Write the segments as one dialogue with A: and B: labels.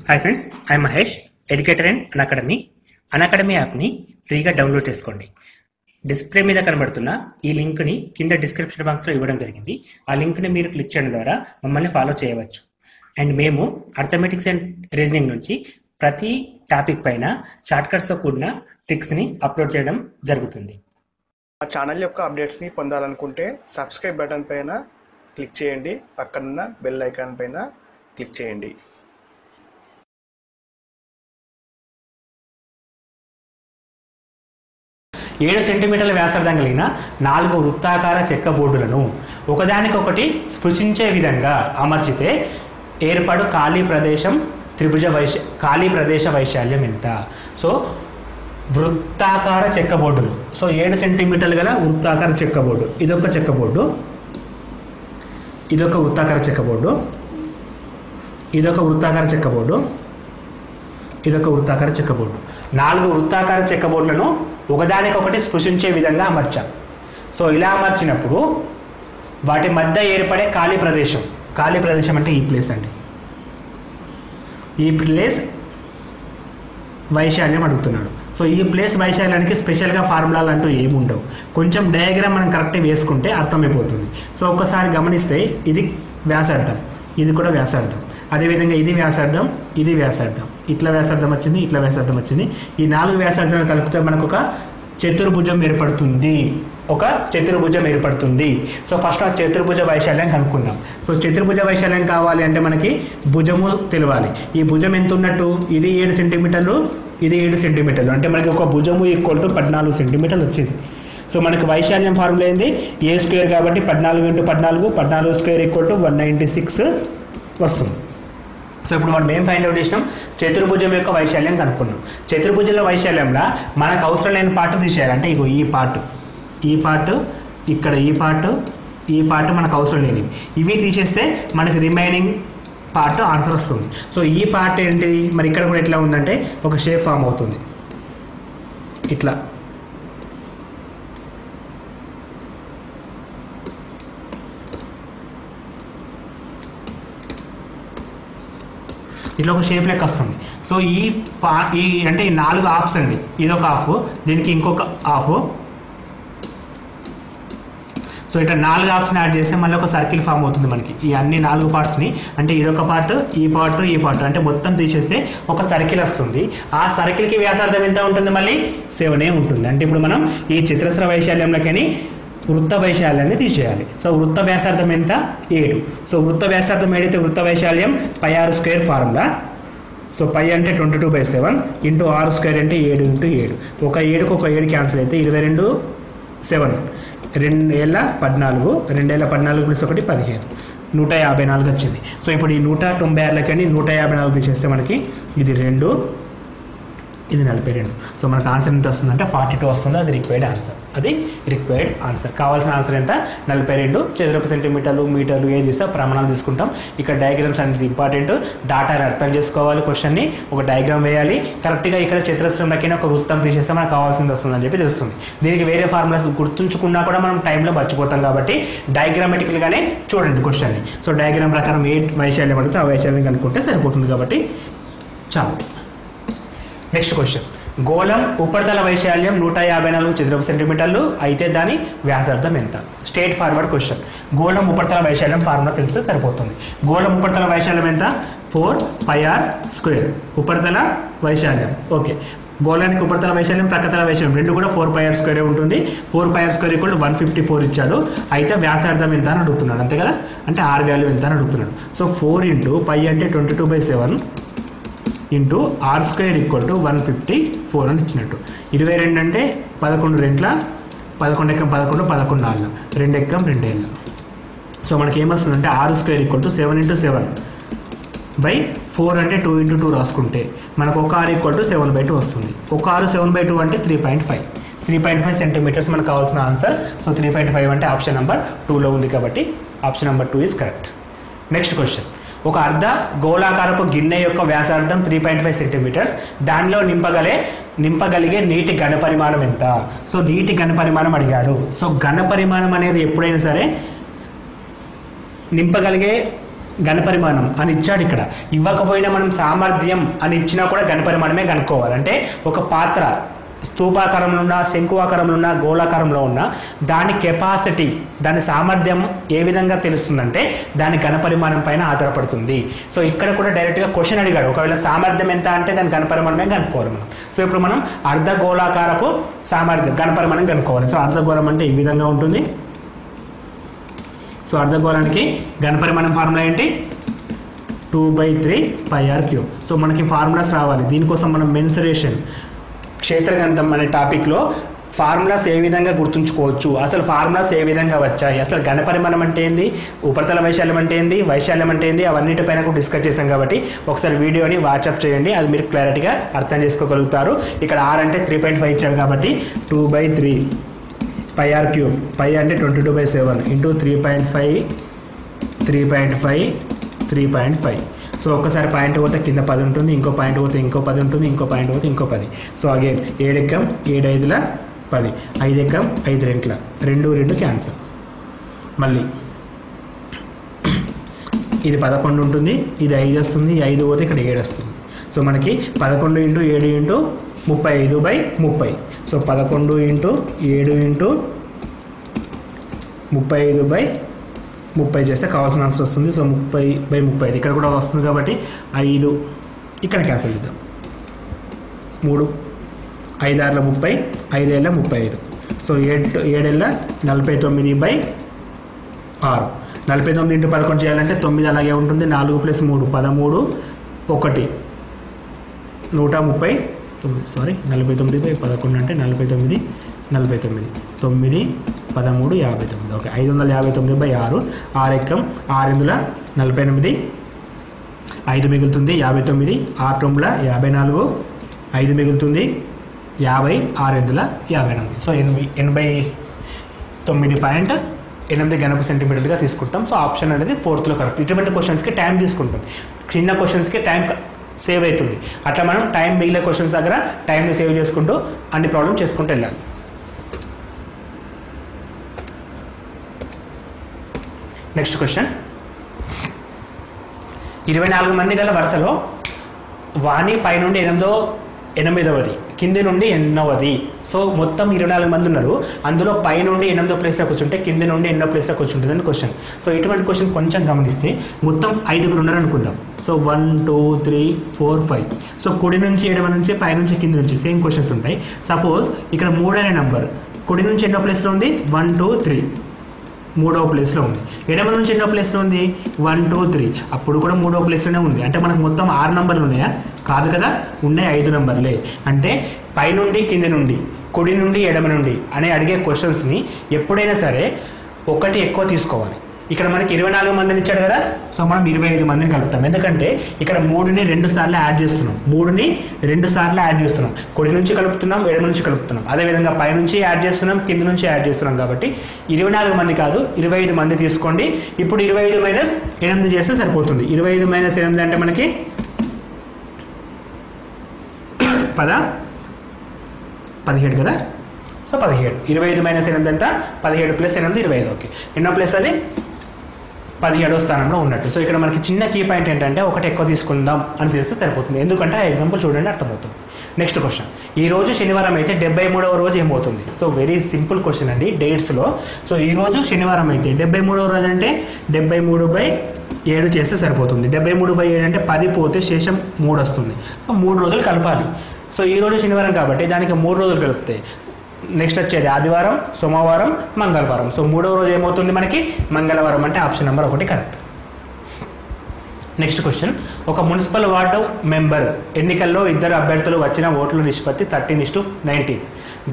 A: Hi friends, I Mahesh, educator and Unacademy. Unacademy యాప్ని ఫ్రీగా download చేసుకోండి. డిస్ప్లే మీద కనబడుతున్న ఈ లింక్ని కింద డిస్క్రిప్షన్ బాక్స్లో ఇవ్వడం జరిగింది. ఆ లింక్ని మీరు క్లిక్ చేయడం ద్వారా మమ్మల్ని ఫాలో చేయవచ్చు. అండ్ మేము అర్థమెటిక్స్ అండ్ రీజనింగ్ నుంచి ప్రతి టాపిక్ పైన షార్ట్కట్స్తో కూడిన ట్రిక్స్ని అప్లోడ్ చేయడం జరుగుతుంది.
B: మా ఛానల్ యొక్క అప్డేట్స్ని పొందాలనుకుంటే సబ్స్క్రైబ్ బటన్ పైన క్లిక్ చేయండి, పక్కనున్న బెల్ ఐకాన్ పైన క్లిక్ చేయండి.
A: 7 సెంటీమీటర్ల వ్యాసార్థం కలిగిన 4 వృత్తాకార చెక్క బోర్డులను ఒకదానికొకటి స్పృశించే విధంగా అమర్చితే ఏర్పడు ఖాళీ ప్రదేశ వైశాల్యం ఎంత? సో వృత్తాకార చెక్క బోర్డులు. సో 7 సెంటీమీటర్లు గల వృత్తాకార చెక్క బోర్డు, ఇదొక చెక్క బోర్డు, ఇదొక వృత్తాకార చెక్క బోర్డు, ఇదొక వృత్తాకార చెక్క బోర్డు, ఇదొక వృత్తాకార చెక్క బోర్డు. 4 వృత్తాకార చెక్క బోర్డులను ఒకదానికొకటి స్పృశించే విధంగా అమర్చాం. సో ఇలా అమర్చినప్పుడు వాటి మధ్య ఏర్పడే ఖాళీ ప్రదేశం అంటే ఈ ప్లేస్ అండి. ఈ ప్లేస్ వైశాల్యం అడుగుతున్నాడు. సో ఈ ప్లేస్ వైశాల్యానికి స్పెషల్గా ఫార్ములాలు అంటూ ఏమి ఉండవు. కొంచెం డయాగ్రామ్ మనం కరెక్ట్గా వేసుకుంటే అర్థమైపోతుంది. సో ఒక్కసారి గమనిస్తే ఇది వ్యాసార్థం, ఇది కూడా వ్యాసార్థం, అదేవిధంగా ఇది వ్యాసార్థం, ఇది వ్యాసార్థం, ఇట్లా వ్యాసార్థం వచ్చింది, ఇట్లా వ్యాసార్థం వచ్చింది. ఈ 4 వ్యాసార్థాలు కలిపితే మనకు ఒక చతుర్భుజం ఏర్పడుతుంది. సో ఫస్ట్ ఆ చతుర్భుజ వైశాల్యం కనుక్కుందాం. సో చతుర్భుజ వైశాల్యం కావాలి అంటే మనకి భుజము తెలవాలి. ఈ భుజం ఎంత ఉన్నట్టు? ఇది 7 సెంటీమీటర్లు, ఇది 7 సెంటీమీటర్లు, అంటే మనకి ఒక భుజము ఈక్వల్ టు 14 సెంటీమీటర్లు వచ్చింది. సో మనకి వైశాల్యం ఫార్ములా ఏంది? ఏ స్క్వేర్ కాబట్టి 14 × 14, 14 స్క్వేర్ ఈక్వల్ టు 196 వస్తుంది. సో ఇప్పుడు మనం ఏం ఫైండ్ అవుట్ చేసినాం? చతుర్భుజం యొక్క వైశాల్యం కనుక్కున్నాం. చతుర్భుజంలో వైశాల్యంలో మనకు అవసరం లేని పార్ట్ తీసేయాలి. అంటే ఇగో ఈ పార్ట్, ఇక్కడ ఈ పార్ట్ మనకు అవసరం లేనివి, ఇవి తీసేస్తే మనకి రిమైనింగ్ పార్ట్ ఆన్సర్ వస్తుంది. సో ఈ పార్ట్ ఏంటి మరి? ఇక్కడ కూడా ఎట్లా ఉందంటే ఒక షేప్ ఫామ్ అవుతుంది ఇట్లా. ఇట్లా ఒక షేప్ లెక్క వస్తుంది. సో ఈ అంటే ఈ 4 హాఫ్స్ అండి. ఇదొక హాఫ్, దీనికి ఇంకొక హాఫ్. సో ఇట్లా 4 హాఫ్స్ని యాడ్ చేస్తే మళ్ళీ ఒక సర్కిల్ ఫామ్ అవుతుంది మనకి. ఈ అన్ని 4 పార్ట్స్ని, అంటే ఇదొక పార్ట్, ఈ పార్ట్ అంటే మొత్తం తీసేస్తే ఒక సర్కిల్ వస్తుంది. ఆ సర్కిల్కి వ్యాసార్థం ఎంత ఉంటుంది? మళ్ళీ 7 ఉంటుంది. అంటే ఇప్పుడు మనం ఈ చతురస్ర వైశాల్యంలోకి వృత్త వైశాల్యాన్ని తీసేయాలి. సో వృత్త వ్యాసార్థం ఎంత? 7. సో వృత్త వ్యాసార్థం ఏదైతే వృత్త వైశాల్యం πr² ఫార్ములా. సో π అంటే 22/7 ఇంటూ r² అంటే 7 × 7. ఒక 7కు ఒక 7 క్యాన్సిల్ అయితే 22, 7, 2 ఏళ్ళ 14, 2 ఏళ్ళ 14 + 1 15, 154 వచ్చింది. సో ఇప్పుడు ఈ 196 154 తీసేస్తే మనకి ఇది 2, ఇది 42. సో మనకు ఆన్సర్ ఎంత వస్తుందంటే 42 వస్తుంది. అది రిక్వైర్డ్ ఆన్సర్. కావాల్సిన ఆన్సర్ ఎంత? 42 చదరపు సెంటీమీటర్లు, మీటర్లు ఏది ఇస్తే ప్రమాణాలు తీసుకుంటాం. ఇక్కడ డయాగ్రామ్స్ అనేది ఇంపార్టెంట్. డాటాని అర్థం చేసుకోవాలి, క్వశ్చన్ని ఒక డయాగ్రామ్ వేయాలి. కరెక్ట్గా ఇక్కడ చతురస్రంలోకి ఒక వృత్తం తీసేస్తే మనకు కావాల్సింది వస్తుందని చెప్పి తెలుస్తుంది. దీనికి వేరే ఫార్ములాస్ గుర్తుంచుకున్నా కూడా మనం టైంలో మర్చిపోతాం కాబట్టి డయాగ్రామెటికల్గానే చూడండి క్వశ్చన్ని. సో డయాగ్రామ్ ప్రకారం ఏ వైశాల్యం అడిగితే ఆ వైశాల్యం కనుక్కుంటే సరిపోతుంది. కాబట్టి చాలు. Next question. గోళం ఉపరితల వైశాల్యం 154 చదరపు సెంటీమీటర్లు అయితే దాని వ్యాసార్థం ఎంత? Straight forward question. గోళం ఉపరితల వైశాల్యం ఫార్ములా తెలిస్తే సరిపోతుంది. గోళం ఉపరితల వైశాల్యం ఎంత? 4πr². ఉపరితల వైశాల్యం. ఓకే, గోళానికి ఉపరితల వైశాల్యం, ప్రక్కతల వైశాల్యం రెండు కూడా 4πr² ఉంటుంది. 4πr² = 154 ఇచ్చాడు. అయితే వ్యాసార్థం ఎంత అని అడుగుతున్నాడు, అంతే కదా? అంటే ఆర్ వాల్యూ ఎంత అని అడుగుతున్నాడు. సో 4 × π అంటే 22/7 ఇంటూ r² = 154 అని ఇచ్చినట్టు. 22 అంటే 11 రెంట్ల 11 ఎక్కం 11, 11 4, 2 ఎక్కం 2 ఏళ్ళ. సో మనకి ఏమొస్తుందంటే r² = 7 × 7/4 అంటే 2 × 2 రాసుకుంటే మనకు ఒక r = 7/2 వస్తుంది. ఒక r 7/2 అంటే 3.5 సెంటీమీటర్స్ మనకు కావాల్సిన ఆన్సర్. సో 3.5 అంటే ఆప్షన్ నెంబర్ 2లో ఉంది కాబట్టి option number 2 is correct. Next question. ఒక అర్ధ గోళాకారపు గిన్నె యొక్క వ్యాసార్థం 3.5 సెంటీమీటర్స్. దానిలో నింపగలిగే నీటి ఘనపరిమాణం ఎంత? సో నీటి ఘనపరిమాణం అడిగాడు. సో ఘనపరిమాణం అనేది ఎప్పుడైనా సరే నింపగలిగే ఘనపరిమాణం అని ఇచ్చాడు. ఇక్కడ ఇవ్వకపోయినా మనం సామర్థ్యం అని ఇచ్చినా కూడా ఘనపరిమాణమే కనుక్కోవాలి. అంటే ఒక పాత్ర స్తూపాకారంలో ఉన్న, శంకువాకారంలో ఉన్న, గోళాకారంలో ఉన్న దాని కెపాసిటీ, దాని సామర్థ్యం ఏ విధంగా తెలుస్తుందంటే దాని ఘనపరిమాణం పైన ఆధారపడుతుంది. సో ఇక్కడ కూడా డైరెక్ట్గా క్వశ్చన్ అడిగాడు, ఒకవేళ సామర్థ్యం ఎంత అంటే దాని ఘనపరిమాణమే కనుక్కోవాలి మనం. సో ఇప్పుడు మనం అర్ధగోళాకారపు సామర్థ్యం ఘనపరిమాణం కనుక్కోవాలి. సో అర్ధగోళం అంటే ఈ విధంగా ఉంటుంది. సో అర్ధగోళానికి ఘనపరిమాణం ఫార్ములా ఏంటి? 2/3 πr³. సో మనకి ఫార్ములాస్ రావాలి. దీనికోసం మనం మెన్సురేషన్, క్షేత్రగణితం అనే టాపిక్లో ఫార్ములాస్ ఏ విధంగా గుర్తుంచుకోవచ్చు, అసలు ఫార్ములాస్ ఏ విధంగా వచ్చాయి, అసలు ఘనపరిమాణం అంటే ఏంది, ఉపరితల వైశాల్యం అంటే ఏంది, వైశాల్యం అంటే ఏంది, అవన్నిటిపైన కూడా డిస్కస్ చేశాం. కాబట్టి ఒకసారి వీడియోని వాట్సాప్ చేయండి, అది మీరు క్లారిటీగా అర్థం చేసుకోగలుగుతారు. ఇక్కడ r అంటే 3.5 ఇచ్చాడు కాబట్టి 2/3 πr³. π అంటే 22/7 ఇంటూ 3.5 3.5. సో ఒక్కసారి పాయింట్ పోతే కింద 10 ఉంటుంది, ఇంకో పాయింట్ పోతే ఇంకో 10 ఉంటుంది, ఇంకో పాయింట్ పోతే ఇంకో 10. So again 7 ఎక్కం 7 5ల 10, 5 ఎక్కం 5 2ల 2 cancel. మళ్ళీ ఇది 11 ఉంటుంది, ఇది 5 వస్తుంది, 5 పోతే ఇక్కడ 7 వస్తుంది. సో మనకి 11 × 7 × 35/30. సో 11 × 7 × 35/30 చేస్తే కావాల్సిన ఆన్సర్ వస్తుంది. సో 30/35 ఇక్కడ కూడా వస్తుంది కాబట్టి 5 ఇక్కడ క్యాన్సిల్ చేద్దాం. 3 5 6 30, 5 7 35. సో 7 7 49/6. 49 × 11 చేయాలంటే 9 అలాగే ఉంటుంది. 4 + 3 13, 1 139. సారీ 49/11 అంటే 49 49 9 13 59. ఓకే 559/6. 6 ఎక్కం 6 8ల 48, 5 మిగులుతుంది 59, 6 9ల 54, 5 మిగులుతుంది 50, 6 8ల 59. సో 89.8 ఘనపు సెంటీమీటర్లుగా తీసుకుంటాం. సో ఆప్షన్ అనేది 4th కరెక్ట్. ఇటువంటి క్వశ్చన్స్కి టైం తీసుకుంటాం, చిన్న క్వశ్చన్స్కి టైం సేవ్ అవుతుంది. అట్లా మనం టైం మిగిలిన క్వశ్చన్స్ దగ్గర టైంని సేవ్ చేసుకుంటూ అన్ని ప్రాబ్లమ్ చేసుకుంటూ వెళ్ళాలి. నెక్స్ట్ క్వశ్చన్, 24 మంది గల వరుసలో వాణి పై నుండి 8వది, కింది నుండి 8వది. సో మొత్తం 24 మంది ఉన్నారు. అందులో పై నుండి 8వ ప్లేస్లో కూర్చుంటే కింది నుండి 8వ ప్లేస్లో కూర్చుంటుంది అని క్వశ్చన్. సో ఇటువంటి క్వశ్చన్ కొంచెం గమనిస్తే మొత్తం 5గురు ఉన్నారు అనుకుందాం. సో 1 2 3 4 5. సో కుడి నుంచి ఎడమ నుంచి పై నుంచి కింది నుంచి సేమ్ క్వశ్చన్స్ ఉంటాయి. సపోజ్ ఇక్కడ 3 అనే నెంబర్ కుడి నుంచి ఎన్నో ప్లేస్లో ఉంది? 1 2 3, 3వ ప్లేస్లో ఉంది. ఎడమ నుంచి ఎన్నో ప్లేస్లో ఉంది? 1 2 3, అప్పుడు కూడా 3వ ప్లేస్లోనే ఉంది. అంటే మనకు మొత్తం 6 నెంబర్లు ఉన్నాయా? కాదు కదా, ఉన్నాయి 5 నెంబర్లే. అంటే పై నుండి కింది నుండి, కుడి నుండి ఎడమ నుండి అని అడిగే క్వశ్చన్స్ని ఎప్పుడైనా సరే ఒకటి ఎక్కువ తీసుకోవాలి. ఇక్కడ మనకి 24 మందిని ఇచ్చాడు కదా, సో మనం 25 మందిని కలుపుతాం. ఎందుకంటే ఇక్కడ 3ని 2 సార్లు యాడ్ చేస్తున్నాం, 3ని 2 సార్లు యాడ్ చేస్తున్నాం. కుడి నుంచి కలుపుతున్నాం, ఎడమ నుంచి కలుపుతున్నాం. అదేవిధంగా పై నుంచి యాడ్ చేస్తున్నాం, కింది నుంచి యాడ్ చేస్తున్నాం. కాబట్టి 24 మంది కాదు 25 మంది తీసుకోండి. ఇప్పుడు 25 - 8 చేస్తే సరిపోతుంది. 25 - 8 అంటే మనకి 17 కదా. సో 17. 25 - 8 ఎంత? 17 + 8 25. ఓకే, ఎన్నో ప్లేస్ అది? 17వ స్థానంలో ఉన్నట్టు. సో ఇక్కడ మనకి చిన్న కీ పాయింట్ ఏంటంటే ఒకటి ఎక్కువ తీసుకుందాం అని చేస్తే సరిపోతుంది. ఎందుకంటే ఆ ఎగ్జాంపుల్ చూడండి, అర్థమవుతుంది. నెక్స్ట్ క్వశ్చన్, ఈ రోజు శనివారం అయితే 73వ రోజు ఏమవుతుంది? సో వెరీ సింపుల్ క్వశ్చన్ అండి డేట్స్లో. సో ఈ రోజు శనివారం అయితే 73వ రోజు అంటే 73/7 చేస్తే సరిపోతుంది. 73/7 అంటే 10 పోతే శేషం 3 వస్తుంది. సో 3 రోజులు కలపాలి. సో ఈ రోజు శనివారం కాబట్టి దానికి 3 రోజులు కలిపితే నెక్స్ట్ వచ్చేది ఆదివారం, సోమవారం, మంగళవారం. సో 3వ రోజు ఏమవుతుంది మనకి? మంగళవారం. అంటే option number 1 correct. Next question, ఒక మున్సిపల్ వార్డు మెంబర్ ఎన్నికల్లో 2 అభ్యర్థులు వచ్చిన ఓట్ల నిష్పత్తి 13:19.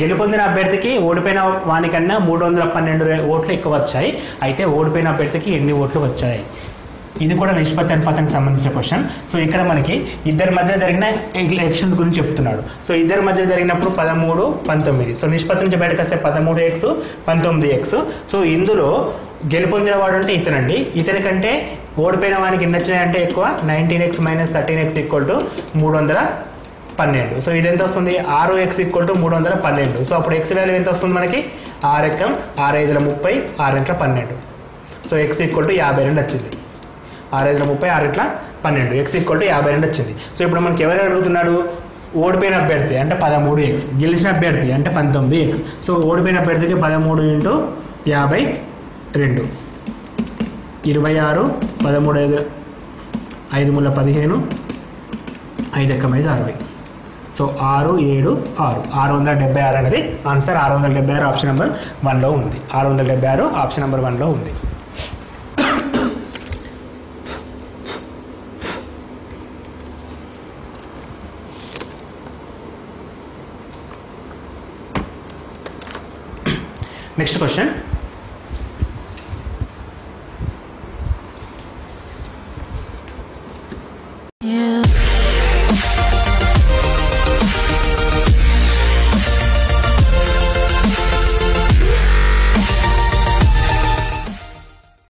A: గెలుపొందిన అభ్యర్థికి ఓడిపోయిన వానికన్నా 312 ఓట్లు ఎక్కువ వచ్చాయి. అయితే ఓడిపోయిన అభ్యర్థికి ఎన్ని ఓట్లు వచ్చాయి? ఇది కూడా నిష్పత్తి అనుపాతానికి సంబంధించిన క్వశ్చన్. సో ఇక్కడ మనకి ఇద్దరి మధ్య జరిగిన ఎలక్షన్స్ గురించి చెప్తున్నాడు. సో ఇద్దరి మధ్య జరిగినప్పుడు 13 19. సో నిష్పత్తి నుంచి బయటకు వస్తే 13x 19x. సో ఇందులో గెలుపొందిన వాడు అంటే ఇతనండి. ఇతని కంటే ఓడిపోయిన వానికి ఎన్ని వచ్చినాయంటే ఎక్కువ, 19x - 13x = 312. సో ఇది ఎంత వస్తుంది? 6x = 312. సో అప్పుడు x వాల్యూ ఎంత వస్తుంది మనకి? 6 ఎక్కం 6 5ల 30, 6 ఇంట్ల 12. సో x = 52 వచ్చింది. 6 30 6 12 x = 52 వచ్చింది. సో ఇప్పుడు మనకి ఎవరు అడుగుతున్నాడు? ఓడిపోయిన అభ్యర్థి అంటే 13x, గెలిచిన అభ్యర్థి అంటే 19x. సో ఓడిపోయిన అభ్యర్థికి 13 × 52 26, 13 5 × 15, 5 × 5 60. సో 6 7 6 676 అనేది ఆన్సర్. 676 ఆప్షన్ నెంబర్ 1లో ఉంది. 676 ఆప్షన్ నెంబర్ 1లో ఉంది. Next question.